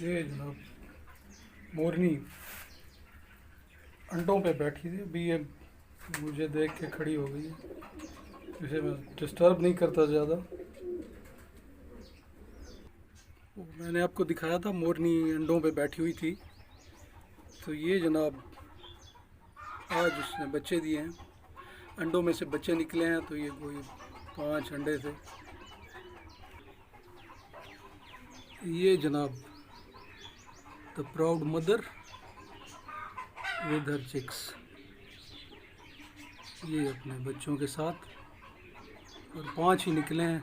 ये जनाब मोरनी अंडों पे बैठी थी। अभी ये मुझे देख के खड़ी हो गई है। इसे मैं डिस्टर्ब नहीं करता ज़्यादा। मैंने आपको दिखाया था मोरनी अंडों पे बैठी हुई थी। तो ये जनाब आज उसने बच्चे दिए हैं। अंडों में से बच्चे निकले हैं। तो ये कोई 5 अंडे थे। ये जनाब the proud mother with her chicks, ये अपने बच्चों के साथ, और 5 ही निकले हैं।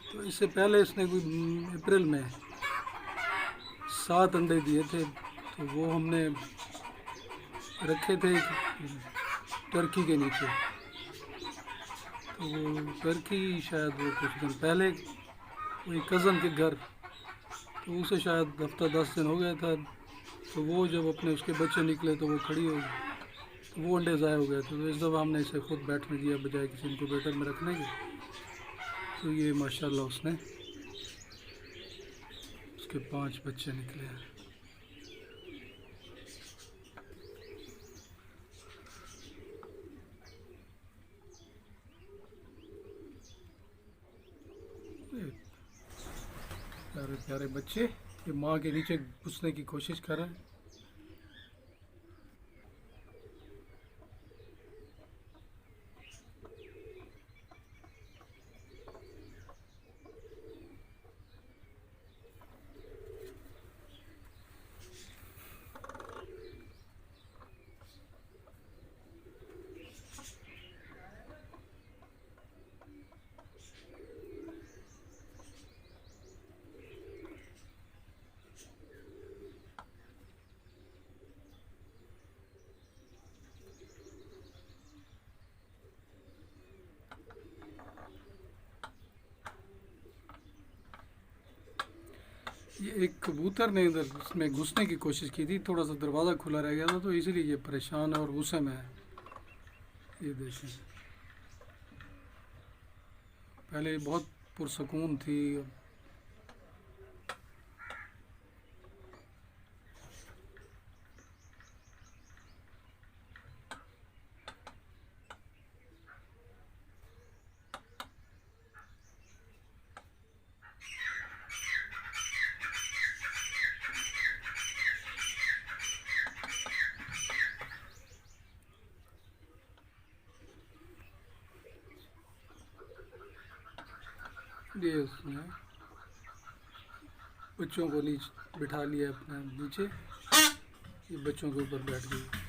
तो इससे पहले इसने कोई अप्रैल में 7 अंडे दिए थे। तो वो हमने रखे थे टर्की के नीचे। तो वो टर्की शायद वो कुछ दिन पहले कोई कज़न के घर, तो उसे शायद हफ्ता 10 दिन हो गया था। तो वो जब अपने उसके बच्चे निकले तो वो खड़ी हो गई। तो वो अंडे ज़ाया हो गए थे। तो इस दफ़ा हमने इसे खुद बैठने दिया बजाय किसी इनक्यूबेटर में रखने के। तो ये माशाल्लाह उसने उसके 5 बच्चे निकले हैं। प्यारे प्यारे बच्चे ये माँ के नीचे घुसने की कोशिश कर रहे हैं। ये एक कबूतर ने इधर उसमें घुसने की कोशिश की थी। थोड़ा सा दरवाज़ा खुला रह गया था तो इसलिए ये परेशान है और गुस्से में है। ये देखें, पहले बहुत पुरसकून थी। ये उसने बच्चों को नीचे बिठा लिया अपने नीचे। ये बच्चों के ऊपर बैठ गई।